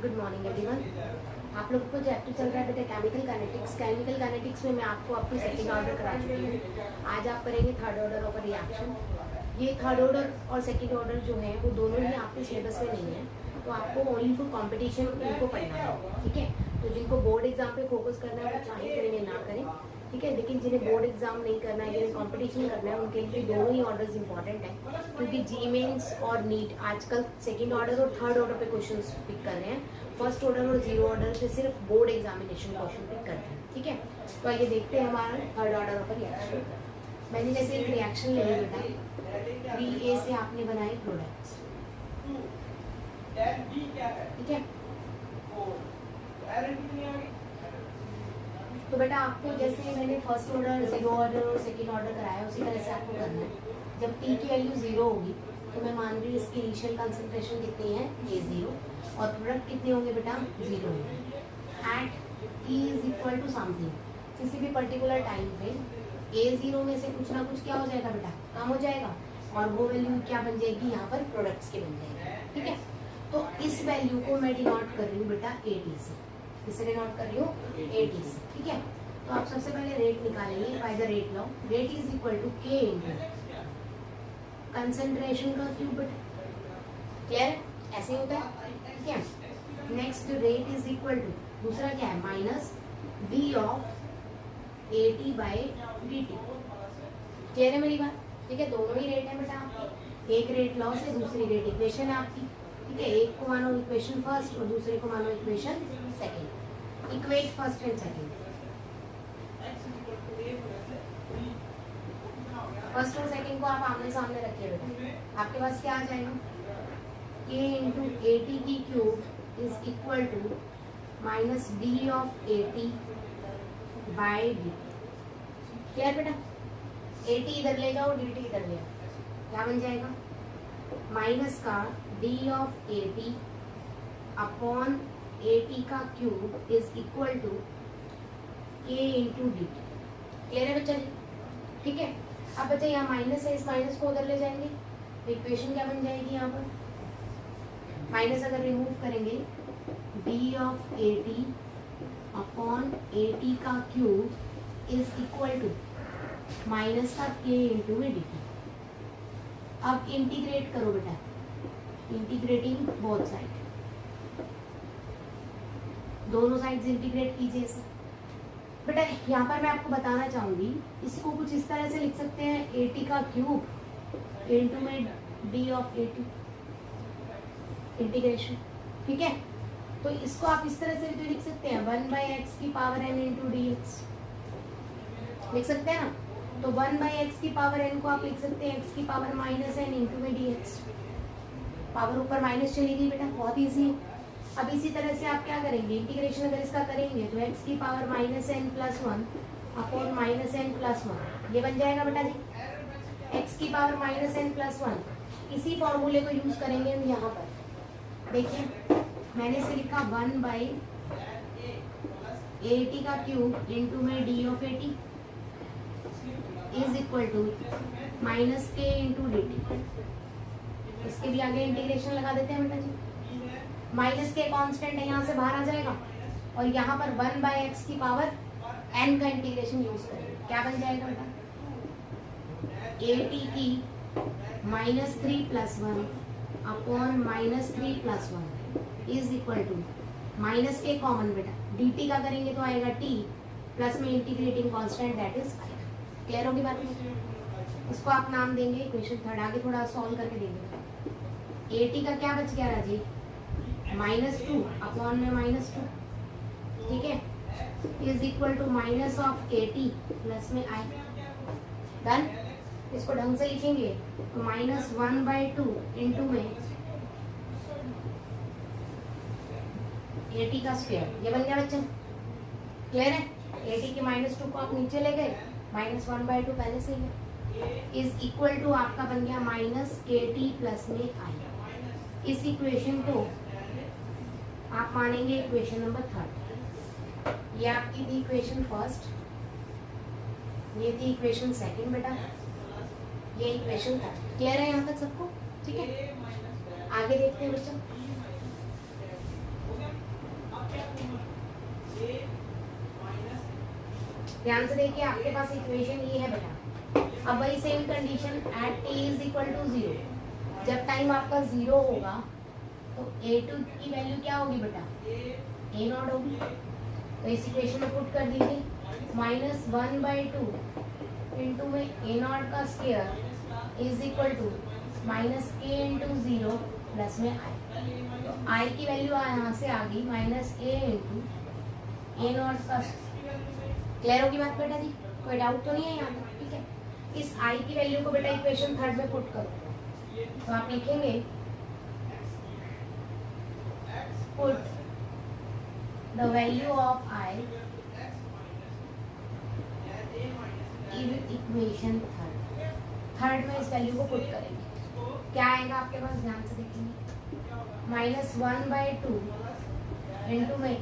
Good morning everyone. आप लोगों को जो चैप्टर चल रहा है बेटा केमिकल काइनेटिक्स। केमिकल काइनेटिक्स में मैं आपको अपनी सेकंड ऑर्डर करा चुकी हूँ। आज आप करेंगे third order of a reaction. ये थर्ड ऑर्डर और सेकंड ऑर्डर जो है वो दोनों ही आपके सिलेबस में नहीं है, तो आपको ओनली फॉर कंपटीशन इनको पढ़ना है, ठीक है। तो जिनको बोर्ड एग्जाम पे फोकस करना है वो चाहे करेंगे ना करें, ठीक है। लेकिन जिन्हें बोर्ड एग्जाम नहीं करना है, जिन्हें कंपटीशन करना है, उनके लिए दोनों ही ऑर्डर्स इंपॉर्टेंट है, क्योंकि जी मेंस और नीट आजकल सेकंड ऑर्डर और थर्ड ऑर्डर पे क्वेश्चंस पिक कर रहे हैं। फर्स्ट ऑर्डर और जीरो ऑर्डर से सिर्फ बोर्ड एग्जामिनेशन क्वेश्चन पिक करते हैं, ठीक है। तो आइए देखते हैं हमारा थर्ड ऑर्डर ऑफ रिएक्शन। मैंने जैसे एक रिएक्शन ले ली बेटा, 3A से आपने बनाए प्रोडक्ट्स, ठीक है। तो बेटा आपको जैसे मैंने फर्स्ट ऑर्डर, जीरो ऑर्डर और सेकेंड ऑर्डर कराया, उसी तरह से आपको करना है। जब टी की वैल्यू जीरो होगी तो मैं मान रही हूँ इसकी इनिशियल कंसंट्रेशन कितनी है, A0, और प्रोडक्ट कितने होंगे बेटा, जीरो होंगे। At T is equal to something, किसी भी पर्टिकुलर टाइम पे A0 में से कुछ ना कुछ क्या हो जाएगा बेटा, कम हो जाएगा, और वो वैल्यू क्या बन जाएगी, यहाँ पर प्रोडक्ट्स की बन जाएगी, ठीक है। तो इस वैल्यू को मैं डिनोट कर रही हूँ बेटा AT से। किससे डिनोट कर रही हूँ, AT से, ठीक है। तो आप सबसे पहले रेट निकालेंगे by the rate law. Rate is equal to K into concentration का क्यूब, क्लियर, ऐसे ही होता है, ठीक है। Next rate is equal to, दूसरा क्या है, minus D of AT by DT, clear है मेरी बात, ठीक है। दोनों ही रेट है बेटा आपकी, एक रेट लॉ से दूसरी रेट इक्वेशन है आपकी, ठीक है। एक को मानो इक्वेशन फर्स्ट और दूसरे को मानो equation second. Equate first and second. First और सेकंड को आप आमने सामने रखिए बेटा, आपके पास क्या आ जाएगा, K इंटू AT की cube is equal to minus D of AT by D, clear बेटा। AT इधर ले जाओ, DT इधर ले आओ, क्या बन जाएगा, माइनस का d of AT upon AT का cube is equal to K into DT, clear है बच्चा जी, ठीक है। अब बच्चा यहाँ माइनस है, इस माइनस को उधर ले जाएंगे तो इक्वेशन क्या बन जाएगी, यहाँ पर माइनस अगर रिमूव करेंगे d of AT upon AT का cube is equal to minus का K इंटू DT। अब इंटीग्रेट करो बेटा, इंटीग्रेटिंग बोथ साइड, दोनों साइड्स इंटीग्रेट कीजिए इसे। बेटा यहाँ पर मैं आपको बताना चाहूंगी, इसको कुछ इस तरह से लिख सकते हैं, AT का क्यूब इंटू में डी ऑफ AT इंटीग्रेशन, ठीक है। तो इसको आप इस तरह से भी लिख सकते हैं, 1/x की पावर n इंटू dx लिख सकते हैं ना। तो 1/x की पावर n को आप लिख सकते हैं x की पावर माइनस n इंटू में dx, पावर ऊपर माइनस चली गई बेटा, बहुत ईजी है। अब इसी तरह से आप क्या करेंगे, इंटीग्रेशन अगर इसका करेंगे तो x की power minus n plus 1 upon minus n plus 1, ये बन जाएगा बेटा जी, x की पावर माइनस n प्लस 1। इसी फॉर्मूले को यूज करेंगे हम यहाँ पर, देखिए मैंने इसे लिखा 1/AT का क्यूब इंटू में d of AT is equal to minus K into DT। इसके भी आगे इंटीग्रेशन लगा देते हैं बेटा जी, माइनस K कांस्टेंट है, यहाँ से बाहर आ जाएगा, और यहाँ पर 1/x की पावर n का इंटीग्रेशन यूज करेंगे, क्या बन जाएगा बेटा, AT की minus 3 plus 1 upon minus 3 plus 1 is equal to minus K common बेटा, DT का करेंगे तो आएगा T प्लस में integrating constant that is 5, clear होगी बात में। इसको आप नाम देंगे इक्वेशन थर्ड, आगे थोड़ा सॉल्व करके देंगे। AT का क्या बच गया राजी, -2 अपॉन में -2, ठीक है, is equal to minus of AT plus में I, डन। इसको ढंग से लिखेंगे तो -1/2 इंटू में AT का स्क्वायर, ये बन गया बच्चों, क्लियर है। AT के -2 को आप नीचे ले गए, -1/2 पहले से ही है, इज इक्वल टू आपका बन गया माइनस KT प्लस में I। इस इक्वेशन को आप मानेंगे इक्वेशन नंबर थर्ड, ये आपकी थी इक्वेशन फर्स्ट, ये थी इक्वेशन सेकंड बेटा, ये इक्वेशन थर्ड, क्लियर है यहाँ तक सबको, ठीक है। आगे देखते हैं बच्चों, ध्यान से देखिए, आपके पास इक्वेशन ये है बेटा। अब वही same condition at t is equal to 0, जब टाइम आपका 0 होगा तो a2 की वैल्यू क्या होगी बेटा, a0 होगी। तो इस इक्वेशन में पुट कर दीजिए, -1/2 इंटू में a0 का square is equal to -a into 0 plus में i। तो i की वैल्यू यहाँ से आ गई -a इंटू a0 का। क्लियर होगी बात बेटा जी, कोई डाउट तो नहीं है यहाँ तक, ठीक है। इस i की वैल्यू को बेटा इक्वेशन थर्ड में पुट करो, तो आप लिखेंगे put the value of i in equation third में इस वैल्यू को पुट करेंगे। क्या आएगा आपके पास, ध्यान से देखेंगे, -1/2 इंटू में a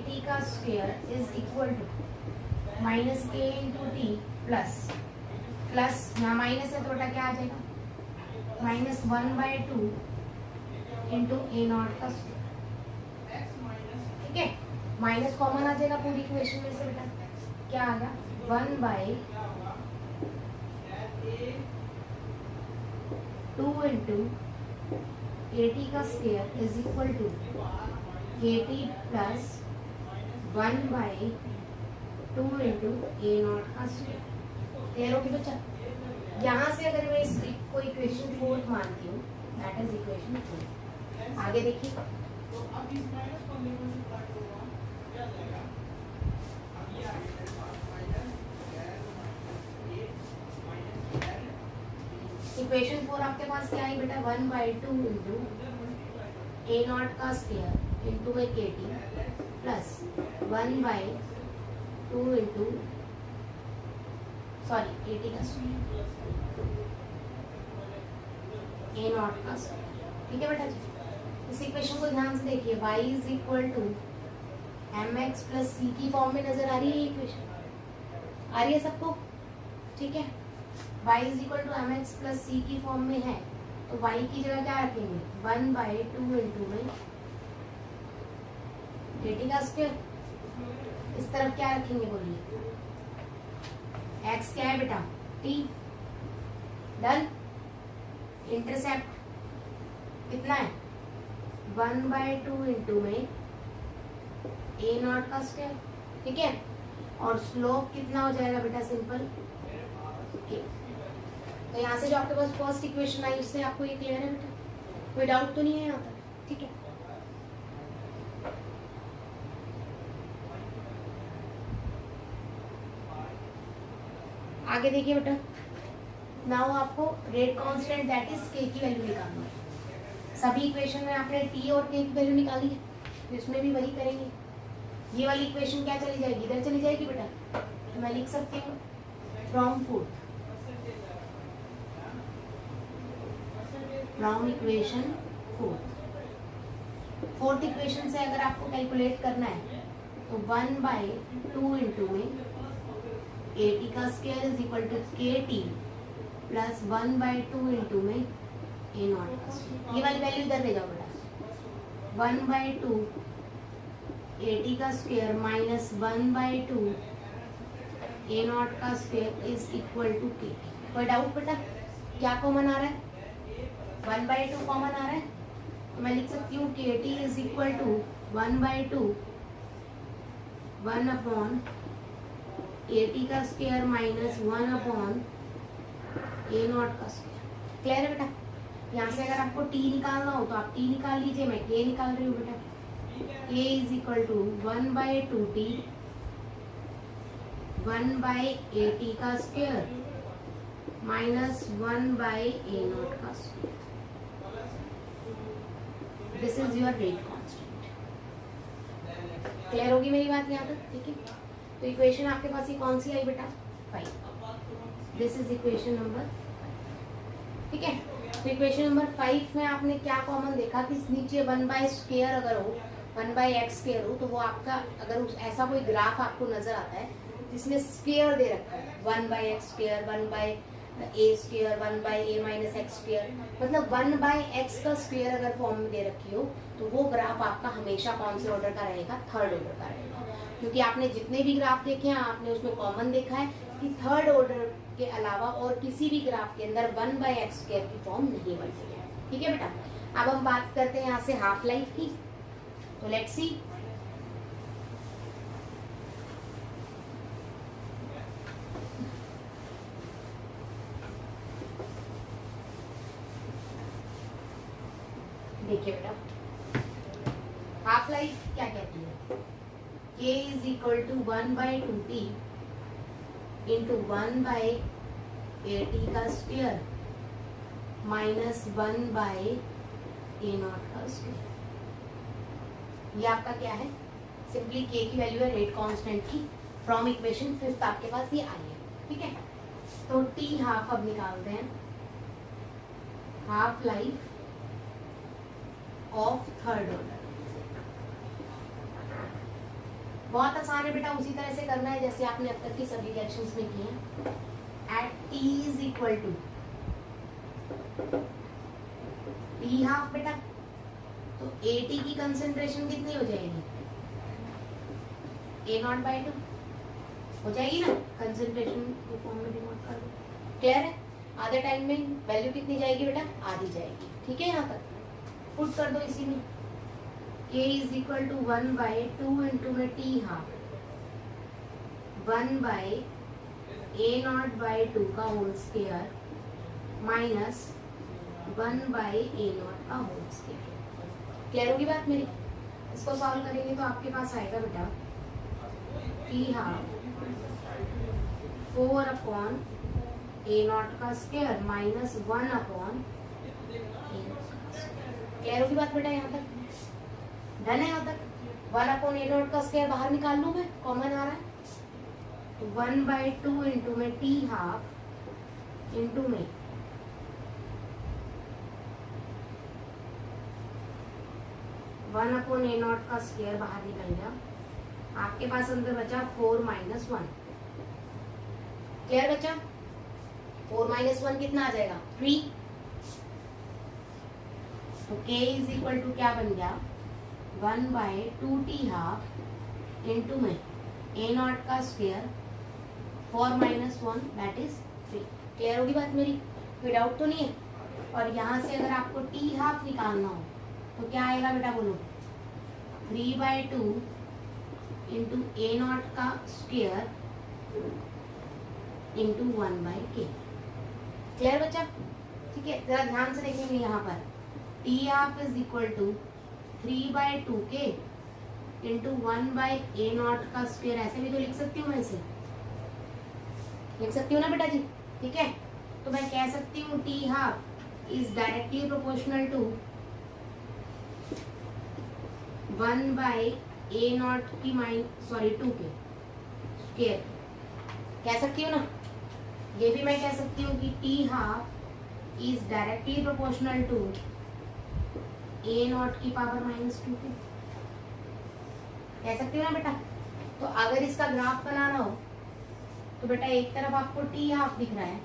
t का square is equal to -a into t plus यहाँ माइनस है तो बेटा क्या आ जाएगा, -1/2 इंटू a0 का स्क्वायर, ठीक है। माइनस कॉमन आ जाएगा पूरी इक्वेशन में से बेटा, क्या आ गया 1/2 इंटू a t का square is equal to a t plus 1/2 into a0 का स्क्वायर। क्लियर होगी बच्चा। यहाँ से अगर मैं इसको इक्वेशन 4 मानती हूँ, दैट इज इक्वेशन 4। आगे देखिए, इक्वेशन 4 आपके पास क्या है बेटा, 1/2 इंटू a0 का स्क्वायर इंटू में kt प्लस 1/2 इंटू kt का स्क्वायर a0 का स्क्वायर, ठीक है बेटा जी। इस इक्वेशन को ध्यान से देखिए, y is equal to mx plus c की फॉर्म में नजर आ रही है इक्वेशन, आ रही है सबको, ठीक है। y is equal to mx plus c की फॉर्म में है, तो y की जगह क्या रखेंगे, 1/2 इंटू में kt का स्क्वायर। इस तरफ क्या रखेंगे बोलिए, x क्या है बेटा, t। डन। इंटरसेप्ट कितना है, 1/2 इंटू में a0 का स्क्वायर, ठीक है। और स्लोप कितना हो जाएगा बेटा, सिंपल a। तो यहाँ से जो आपके पास फर्स्ट इक्वेशन आई उससे आपको ये क्लियर है बेटा, कोई डाउट तो नहीं है यहाँ तक, ठीक है। आगे देखिए बेटा, नाउ आपको rate constant that is k की वैल्यू निकालनी है। सभी इक्वेशन में आपने t और k की वैल्यू निकाली है, तो इसमें भी वही करेंगे। ये वाली इक्वेशन क्या चली जाएगी, इधर चली जाएगी बेटा, तो मैं लिख सकती हूँ फ्रॉम इक्वेशन फोर्थ इक्वेशन से अगर आपको कैलकुलेट करना है तो 1/2 इंटू में kt का square is equal to kt plus 1/2 into में a0 का स्क्वायर। ये वाली वैल्यू इधर ले जाओ बेटा, 1/2 kt का स्क्वायर माइनस 1/2 a0 का square is equal to kt। कोई डाउट बेटा, क्या कॉमन आ रहा है, 1/2 कॉमन आ रहा है, तो मैं लिख सकती हूँ kt is equal to 1/2 1/, kt का स्क्वायर माइनस 1/a0 का स्क्वायर। क्लियर है बेटा। यहाँ से अगर आपको t निकालना हो तो आप t निकाल लीजिए, मैं k निकाल रही हूँ बेटा। k is equal to 1/2t 1/at का स्क्वायर माइनस 1/a0 का square. This is your rate constant. Clear होगी मेरी बात यहाँ तक, ठीक है। तो इक्वेशन आपके पास ये कौन सी आई बेटा, 5। दिस इज इक्वेशन नंबर, ठीक है। तो इक्वेशन नंबर 5 में आपने क्या कॉमन देखा कि नीचे 1/2 अगर हो, 1/x² हो, तो वो आपका अगर ऐसा कोई ग्राफ आपको नजर आता है जिसमें स्क्वायर दे रखा है, 1/x², a square 1/a minus x square, मतलब 1/x का स्क्वायर अगर फॉर्म में दे रखी हो तो वो ग्राफ आपका हमेशा कौन से ऑर्डर का रहेगा, थर्ड ऑर्डर का रहेगा। क्योंकि आपने जितने भी ग्राफ देखे हैं आपने उसमें कॉमन देखा है कि थर्ड ऑर्डर के अलावा और किसी भी ग्राफ के अंदर 1/x स्क्वायर की फॉर्म नहीं बनती है। ठीक है बेटा, अब हम बात करते हैं यहाँ से हाफ लाइफ की। तो लेट्स सी, देखिए बेटा हाफ लाइफ क्या कहती है, k is equal to 1/2t into 1/at का स्क्वायर माइनस 1/a0 का स्क्वायर। ये आपका क्या है, सिंपली k की वैल्यू है रेट कांस्टेंट की, फ्रॉम इक्वेशन 5 आपके पास ये आई है। ठीक है, तो t हाफ अब निकालते हैं, half life of third order. बहुत आसान है बेटा, उसी तरह से करना है जैसे आपने अब तक की सभी रिएक्शंस में किए हैं। At t is equal to t half बेटा, तो at की कंसेंट्रेशन कितनी हो जाएगी, a0/2 हो जाएगी ना, कंसेंट्रेशन को फॉर्म में डिनोट कर दो। क्लियर है, आधे टाइम में वैल्यू कितनी जाएगी बेटा, आधी जाएगी। ठीक है, यहाँ तक पुट कर दो इसी में, k is equal to 1/2 into में t हाफ 1/a0/2 का होल स्क्वायर माइनस 1/a0 का होल स्क्वायर। क्लियर होगी बात मेरी? इसको सॉल्व करेंगे तो आपके पास आएगा बेटा t हाफ 4/a0 का स्क्वायर माइनस 1/a0। क्लियर होगी बात बेटा? यहाँ तक डन है? यहाँ तक 1/a0 का स्क्वायर बाहर निकाल लूं मैं, कॉमन आ रहा है, तो 1/2 इंटू में t हाफ इंटू में 1/a0 का स्क्वायर बाहर निकल गया, आपके पास अंदर बचा 4 - 1। क्लियर बच्चा? 4 - 1 कितना आ जाएगा, 3। तो k इज इक्वल टू क्या बन गया, 1/2t हाफ इंटू में a0 का स्क्वायर 4 - 1 दैट इज 3। क्लियर होगी बात मेरी? कोई डाउट तो नहीं है? और यहाँ से अगर आपको t हाफ निकालना हो तो क्या आएगा बेटा, बोलो, 3/2 इंटू a0 का स्क्वायर इंटू 1/k। क्लियर बच्चा? ठीक है, जरा ध्यान से देखेंगे यहाँ पर, t half is equal to 3/2k into 1/a0 का स्क्वायर। ऐसे भी तो लिख सकती हूँ मैं, इसे लिख सकती हूँ ना बेटा जी? ठीक है, तो मैं कह सकती हूँ t half is directly proportional to 1/a0 की 2k स्क्वायर। कह सकती हूँ ना? ये भी मैं कह सकती हूँ कि t half is directly proportional to a0 की पावर -2k। कह सकती हूँ ना बेटा? तो अगर इसका ग्राफ बनाना हो तो बेटा एक तरफ आपको t हाफ दिख रहा है,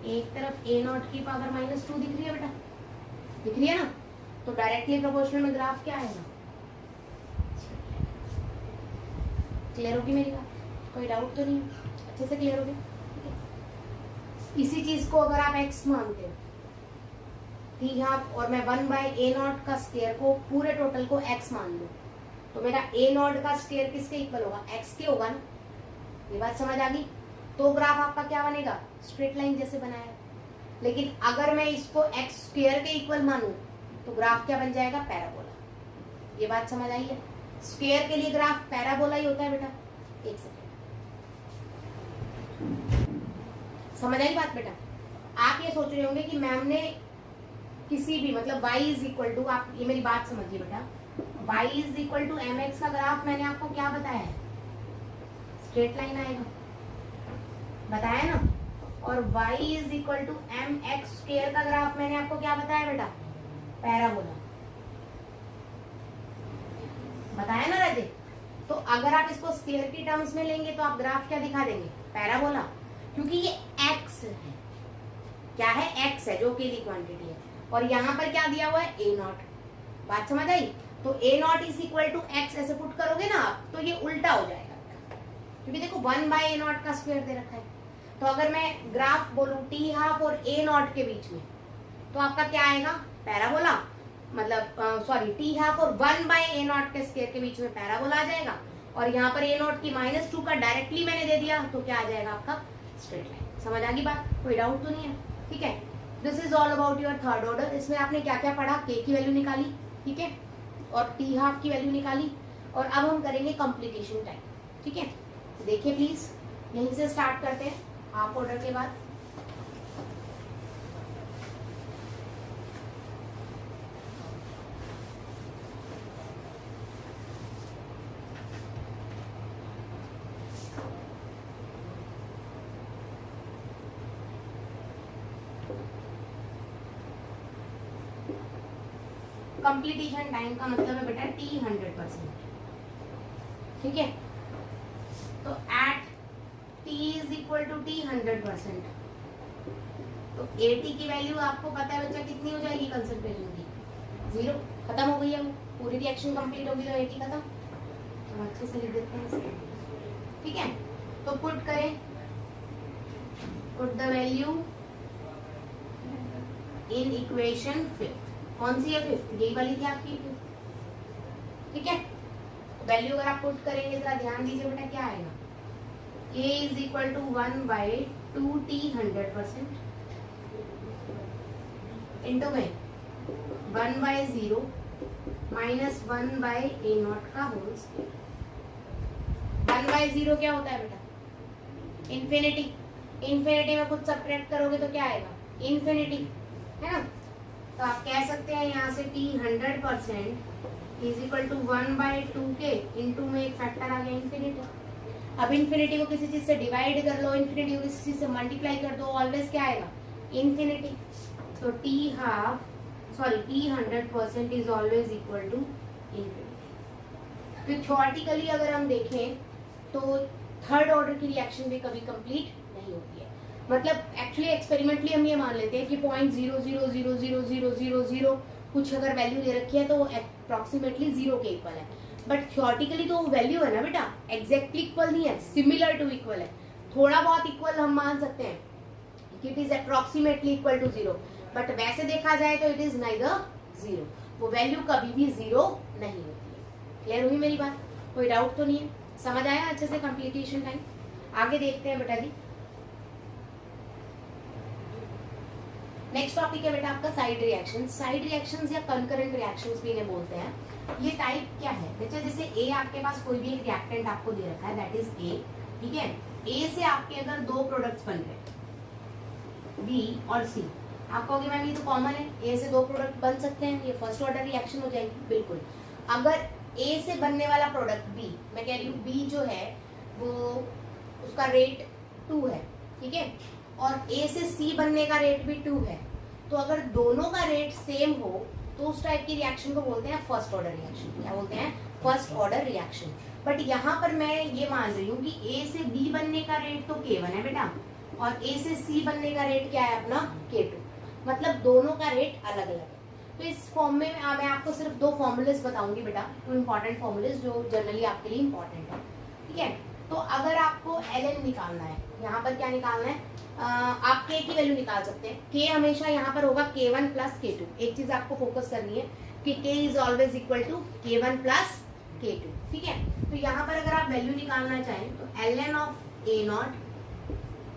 एक तरफ a0 की पावर -2 दिख रही है बेटा, दिख रही है ना? तो डायरेक्टली प्रोपोर्शनल में ग्राफ क्या आएगा? क्लियर होगी मेरी बात? कोई डाउट तो नहीं? अच्छे से क्लियर होगी? इसी चीज को अगर आप x मानते हो, t हाफ, और मैं 1/a0 का स्क्वायर को पूरे टोटल को x मान लूं, तो मेरा a0 का स्क्वायर किसके इक्वल होगा, x के होगा ना? ये बात समझ आ गई? तो ग्राफ आपका क्या बनेगा, स्ट्रेट लाइन जैसे बनाया। लेकिन अगर मैं इसको x स्क्वायर के इक्वल मानूं तो ग्राफ क्या बन जाएगा, पैराबोला। ये बात समझ आई है? स्क्वायर के लिए ग्राफ पैराबोला ही होता है बेटा। एक सेकंड, समझ आई बात बेटा? आप ये सोच रहे होंगे कि मैम ने किसी भी, मतलब y इज इक्वल टू, आप ये मेरी बात समझिए बेटा, y is equal to mx का ग्राफ मैंने आपको क्या बताया है, स्ट्रेट लाइन आएगा, बताया ना? और y is equal to mx square का ग्राफ मैंने आपको क्या बताया बेटा, पैराबोला, बताया ना राजे? तो अगर आप इसको स्क्वायर की टर्म्स में लेंगे तो आप ग्राफ क्या दिखा देंगे, पैराबोला, क्योंकि ये x है। क्या है, x है जो अकेली क्वांटिटी है, और यहाँ पर क्या दिया हुआ है, a नॉट। बात समझ आई? तो a not is equal to x ऐसे पुट करोगे ना आप, तो ये उल्टा हो जाएगा, क्योंकि देखो 1/a नॉट का स्क्वायर दे रखा है। तो अगर मैं ग्राफ बोलूं t हाफ और a नॉट के बीच में, तो आपका क्या आएगा, पैराबोला, मतलब सॉरी t हाफ और 1/a नॉट के स्क्वायर के बीच में पैराबोला आ जाएगा, और यहाँ पर a नॉट की -2 का डायरेक्टली मैंने दे दिया, तो क्या आ जाएगा आपका, स्ट्रेट लाइन। समझ आ गई बात? कोई डाउट तो नहीं है? ठीक है, this is all about your third order. इसमें आपने क्या क्या पढ़ा, k की वैल्यू निकाली, ठीक है, और t हाफ की वैल्यू निकाली, और अब हम करेंगे कॉम्प्लिकेशन टाइम। ठीक है, देखिए प्लीज, यहीं से स्टार्ट करते हैं हाफ ऑर्डर के बाद। कंप्लीटेशन टाइम का मतलब है बेटा t 100%। ठीक है, तो at t is equal to t 100%, तो at की वैल्यू आपको पता है बच्चा कितनी हो जाएगी, कंसंट्रेशन की 0, खत्म हो गई है, पूरी रिएक्शन कंप्लीट होगी, तो at खत्म। तो अच्छे से लिख देते हैं इसे। ठीक है, तो पुट करें, put the value in equation 5। कौन सी है 5? यही वाली थी आपकी 5। ठीक है, वैल्यू अगर आप पुट करेंगे, जरा ध्यान दीजिए बेटा, क्या आएगा, k is equal to 1/2t 100% into में 1/0 माइनस 1/a नॉट का होल स्क्वायर। 1/0 क्या होता है बेटा, इन्फिनिटी। इन्फिनिटी में कुछ सब्ट्रैक्ट करोगे तो क्या आएगा, इन्फिनिटी, है ना। तो आप कह सकते हैं यहाँ से t 100% is equal to 1/2k into में एक फैक्टर आ गया इन्फिनिटी। अब इन्फिनिटी को किसी चीज से डिवाइड कर लो, इन्फिनिटी को किसी चीज से मल्टीप्लाई कर दो, ऑलवेज क्या आएगा, इन्फिनिटी। तो t 100% is always equal to infinity. तो थ्योरेटिकली अगर हम देखें तो थर्ड ऑर्डर की रिएक्शन भी कभी कंप्लीट नहीं होती है। मतलब एक्चुअली एक्सपेरिमेंटली हम ये मान लेते हैं कि 0.000000 कुछ अगर वैल्यू दे रखी है तो वो अप्रोक्सीमेटली 0 के इक्वल है, बट थ्योरेटिकली तो वो वैल्यू है ना बेटा, एग्जैक्टली इक्वल नहीं है, सिमिलर टू इक्वल है। थोड़ा बहुत इक्वल हम मान सकते हैं कि it is approximately equal to 0, but वैसे देखा जाए तो इट इज नाइदर 0, वो वैल्यू कभी भी 0 नहीं होती है। क्लियर हुई मेरी बात? कोई डाउट तो नहीं है? समझ आया अच्छे से कंप्लीटेशन टाइम? आगे देखते हैं बेटा जी। नेक्स्ट टॉपिक है बेटा आपका साइड रिएक्शन। साइड रिएक्शंस या कंकरेंट रिएक्शंस भी इन्हें बोलते हैं। ये टाइप क्या है बेटा, जैसे ए आपके पास कोई भी एक रिएक्टेंट आपको दे रखा है, दैट इज ए, ठीक है। ए से आपके अगर दो प्रोडक्ट्स बन रहे बी और सी, आप कहोगे मैम ये तो कॉमन है, ए से दो प्रोडक्ट बन सकते हैं, ये फर्स्ट ऑर्डर रिएक्शन हो जाएगी। बिल्कुल, अगर ए से बनने वाला प्रोडक्ट बी, मैं कह रही हूँ बी जो है वो उसका रेट 2 है, ठीक है, और ए से सी बनने का रेट भी 2 है, तो अगर दोनों का रेट सेम हो तो उस टाइप की रिएक्शन को बोलते हैं फर्स्ट ऑर्डर रिएक्शन। क्या बोलते हैं? First order reaction. बट यहाँ पर मैं ये मान रही हूँ कि ए से बी बनने का रेट तो K1 है बेटा, और ए से सी बनने का रेट क्या है अपना, K2, मतलब दोनों का रेट अलग अलग है। तो इस फॉर्म में मैं आपको सिर्फ 2 फॉर्मूलेस बताऊंगी बेटा, 2 इंपॉर्टेंट फॉर्मूलेस जो जनरली आपके लिए इंपॉर्टेंट है, ठीक है। तो अगर आपको ln निकालना है, यहाँ पर क्या निकालना है, आप k की वैल्यू निकाल सकते हैं। k हमेशा यहाँ पर होगा k1 प्लस k2। एक चीज आपको फोकस करनी है कि k is always equal to k1 प्लस k2, ठीक है। तो यहाँ पर अगर आप वैल्यू निकालना चाहें तो ln of a not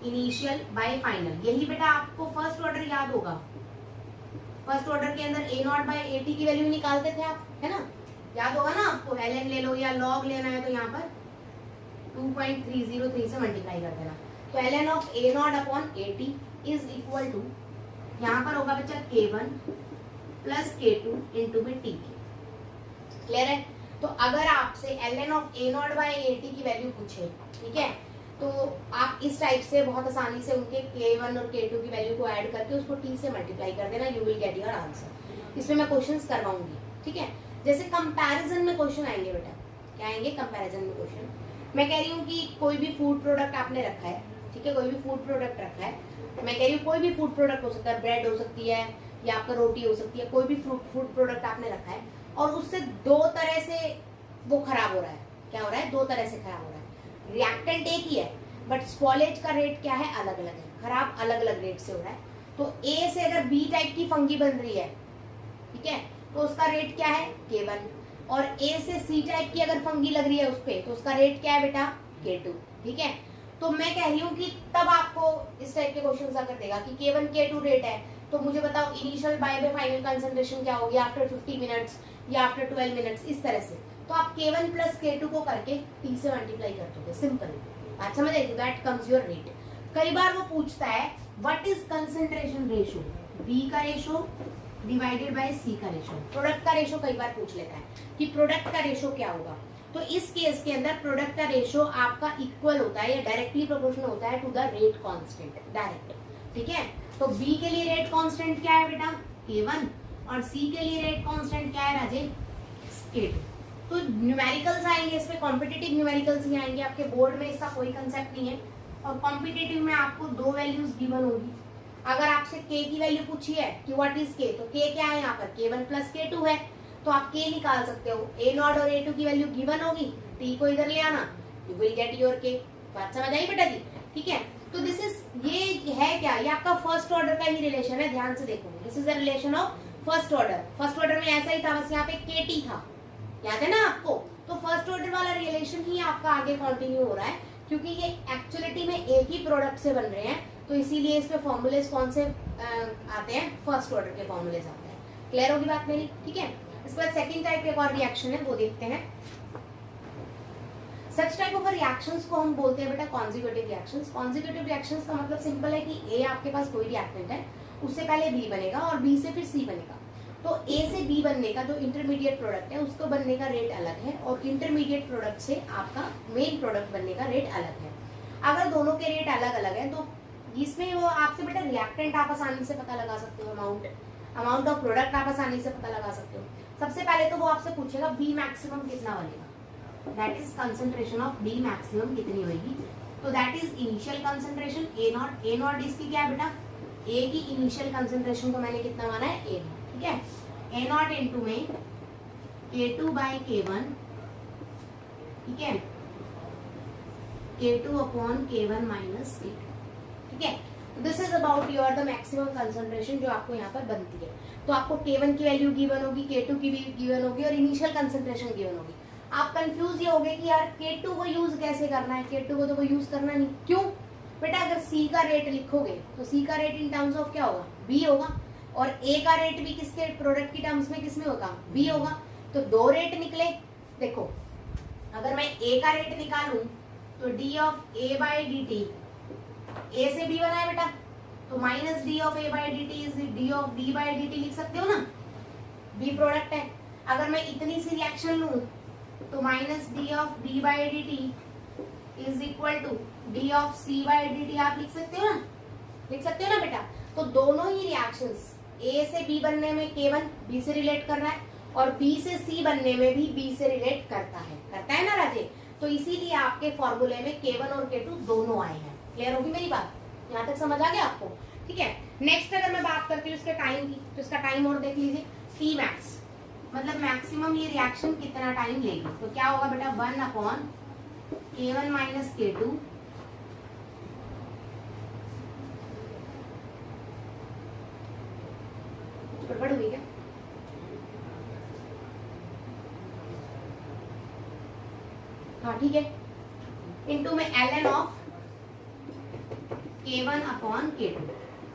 initial bye final, यही बेटा आपको फर्स्ट ऑर्डर याद होगा। फर्स्ट ऑर्डर के अंदर a नॉट बाय at की वैल्यू निकालते थे आप, है ना, याद होगा ना आपको। ln ले लो या log लेना है तो यहाँ पर 2.303 से मल्टीप्लाई कर देना। तो ln of a not upon at is equal to, यहाँ पर होगा बच्चा k1 प्लस k2 इंटू में t। क्लियर है? तो अगर आपसे ln of a not by at की वैल्यू पूछे, ठीक है, तो आप इस टाइप से बहुत आसानी से उनके k1 और k2 की वैल्यू को ऐड करके उसको t से मल्टीप्लाई कर देना, you will get your answer. इसमें मैं क्वेश्चंस करवाऊंगी, ठीक है। जैसे कंपैरिजन में क्वेश्चन आएंगे बेटा, क्या आएंगे कंपैरिजन में क्वेश्चन। मैं कह रही हूँ कि कोई भी फूड प्रोडक्ट आपने रखा है, ठीक है, कोई भी फूड प्रोडक्ट रखा है, मैं कह रही हूँ कोई भी फूड प्रोडक्ट हो सकता है, ब्रेड हो सकती है या आपका रोटी हो सकती है, कोई भी फूड प्रोडक्ट आपने रखा है और उससे दो तरह से वो खराब हो रहा है, क्या हो रहा है, दो तरह से खराब हो रहा है, रिएक्टेंट एक ही है बट स्पॉलेज का रेट क्या है, अलग अलग है, खराब अलग अलग रेट से हो रहा है। तो ए से अगर बी टाइप की फंगी बन रही है, ठीक है, तो उसका रेट क्या है K1, और ए से सी टाइप की अगर फंगी लग रही है उस पे, तो उसका रेट क्या है बेटा K2, ठीक है। तो मैं कह रही हूँ कि तब आपको इस टाइप के क्वेश्चन अगर देगा कि K1 K2 रेट है, तो मुझे बताओ इनिशियल बाय फाइनल कंसंट्रेशन क्या होगी आफ्टर 50 मिनट्स या आफ्टर 12 मिनट्स, इस तरह से। तो आप K1 प्लस K2 को करके T से मल्टीप्लाई कर दोगे, सिंपल। बात समझ आई, दैट कम्स योर रेट। कई बार वो पूछता है what is concentration ratio, B का रेशो डिवाइडेड बाय सी का रेशो, प्रोडक्ट का रेशो कई बार पूछ लेता है कि प्रोडक्ट का रेशो क्या होगा। तो इस केस के अंदर प्रोडक्ट का रेशो आपका इक्वल होता है या डायरेक्टली प्रोपोर्शनल होता है to the rate constant, direct, ठीक है। तो बी के लिए रेट कांस्टेंट क्या है बेटा K1, और सी के लिए रेट कांस्टेंट क्या है राजे, K2। तो न्यूमेरिकल्स आएंगे इस पे, कॉम्पिटिटिव न्यूमेरिकल्स ही आएंगे, आपके बोर्ड में इसका कोई कंसेप्ट नहीं है। और कॉम्पिटिटिव में आपको दो वैल्यूज गिवन होगी। अगर आपसे k की वैल्यू पूछी है कि व्हाट इज k, तो k क्या है यहाँ पर, K1 प्लस K2 है, तो आप k निकाल सकते हो। A0 और A2 की वैल्यू गिवन होगी, t को इधर ले आना, you will get your k। बात समझ आई बेटा जी, ठीक है। तो दिस इज, ये है क्या, ये आपका फर्स्ट ऑर्डर का ही रिलेशन है, ध्यान से देखो, this is a relation of first order. First order में ऐसा ही था, बस यहाँ पे KT था, याद है ना आपको। तो फर्स्ट ऑर्डर वाला रिलेशन ही आपका आगे कंटिन्यू हो रहा है, क्योंकि ये एक्चुअलिटी में एक ही प्रोडक्ट से बन रहे हैं, तो इसीलिए इस पे फॉर्मूलेस कौन से आते हैं, फर्स्ट ऑर्डर के फॉर्मूलेस आते हैं। क्लियर होगी बात मेरी, ठीक है। इसके बाद सेकंड टाइप का एक और रिएक्शन है, वो देखते हैं। सच टाइप ऑफ रिएक्शंस को हम बोलते हैं बेटा कॉन्जिक्यूटिव रिएक्शंस। कॉन्जिक्यूटिव रिएक्शंस का मतलब सिंपल है कि ए आपके पास कोई रिएक्टेंट है, उससे पहले बी बनेगा और बी से फिर सी बनेगा। तो ए से बी बनने का जो इंटरमीडिएट प्रोडक्ट है उसको बनने का रेट अलग है, और इंटरमीडिएट प्रोडक्ट से आपका मेन प्रोडक्ट बनने का रेट अलग है। अगर दोनों के रेट अलग अलग है तो इसमें वो आपसे बेटा रिएक्टेंट आप आसानी से पता लगा सकते हो, अमाउंट ऑफ प्रोडक्ट आप आसानी से पता लगा सकते हो। सबसे पहले तो वो आपसे पूछेगा बी मैक्सिमम कितना बनेगा, that is concentration of B maximum कितनी होगी। तो that is initial concentration A0। A0 इसकी क्या है बेटा, ए की इनिशियल कंसंट्रेशन को मैंने कितना माना है A0, ठीक है। A0 इंटू में K2 बाई K1, ठीक है, K2 upon K1 minus K2, ठीक है। This is about your the maximum concentration जो आपको यहाँ पर बनती है। तो आपको K1 की वैल्यू गिवन होगी, K2 की भी गिवन होगी और इनिशियल कंसंट्रेशन गिवन होगी। आप कंफ्यूज ये होगे कि यार K2 को यूज कैसे करना है, K2 को तो कोई यूज करना नहीं, क्यों बेटा। अगर C का रेट लिखोगे तो C का रेट इन टर्म्स ऑफ क्या होगा, B होगा, और A का रेट भी किसके प्रोडक्ट की टर्म्स में किसमें होगा, B होगा। तो दो रेट निकले। देखो अगर मैं A का रेट निकालूं तो D of A by dt, A से B बना है बेटा, तो minus D of A by dt is D of B by dt लिख सकते हो ना, B प्रोडक्ट है। अगर मैं इतनी सी रिएक्शन लूं तो minus D of B by dt is equal to D of C by dt आप लिख सकते हो ना, लिख सकते हो ना बेटा। तो दोनों ही रिएक्शंस A से B बनने में K1 B से रिलेट कर रहा है, और B से C बनने में भी B से रिलेट करता है ना राजे। तो इसीलिए आपके फॉर्मूले में K1 और K2 दोनों आए हैं। क्लियर होगी मेरी बात, यहाँ तक समझ आ गया आपको, ठीक है। नेक्स्ट अगर मैं बात करती हूँ इसके टाइम की, तो इसका टाइम और देख लीजिए, T मैक्स मतलब मैक्सिमम ये रिएक्शन कितना टाइम लेगी। तो क्या होगा बेटा 1 अपॉन K1 माइनस K2 गड़बड़ हुई क्या, हाँ ठीक है, इनटू में ln of K1 upon K2।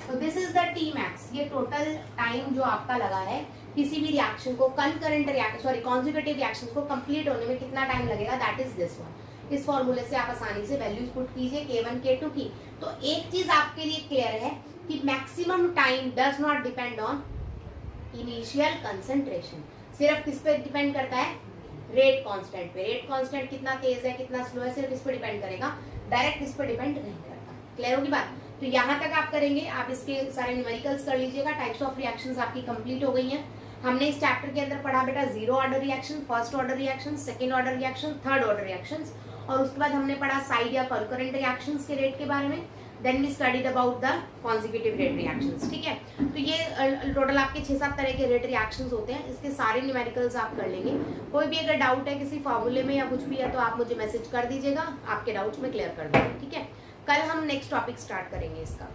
तो this is the T max, ये टोटल टाइम जो आपका लगा है किसी भी रिएक्शन को concurrent reaction sorry conjugative reactions को कंप्लीट होने में कितना टाइम लगेगा, दैट इज दिस वन। इस फॉर्मूले से आप आसानी से वैल्यूज पुट कीजिए K1 K2 की। तो एक चीज आपके लिए क्लियर है कि maximum time does not depend on initial concentration, सिर्फ किस पे डिपेंड करता है, रेट कांस्टेंट पे। रेट कांस्टेंट कितना तेज है कितना स्लो है सिर्फ इस पे डिपेंड करेगा, डायरेक्ट इस पे डिपेंड नहीं करता। क्लियर होगी बात। तो यहाँ तक आप करेंगे, आप इसके सारे न्यूमेरिकल्स कर लीजिएगा। टाइप्स ऑफ रिएक्शंस आपकी कंप्लीट हो गई हैं। हमने इस चैप्टर के अंदर पढ़ा बेटा zero order reaction, first order reaction, second order reaction, third order reactions, और उसके बाद हमने पढ़ा साइड या कंकरेंट रिएक्शंस के रेट के बारे में, then we studied about the consecutive rate reactions. ठीक है, तो ये टोटल आपके 6-7 तरह के रेट रिएक्शंस होते हैं, इसके सारे न्यूमेरिकल्स आप कर लेंगे। कोई भी अगर डाउट है किसी फॉर्मूले में या कुछ भी है तो आप मुझे मैसेज कर दीजिएगा, आपके डाउट्स मैं क्लियर कर दूंगी। ठीक है, कल हम नेक्स्ट टॉपिक स्टार्ट करेंगे इसका।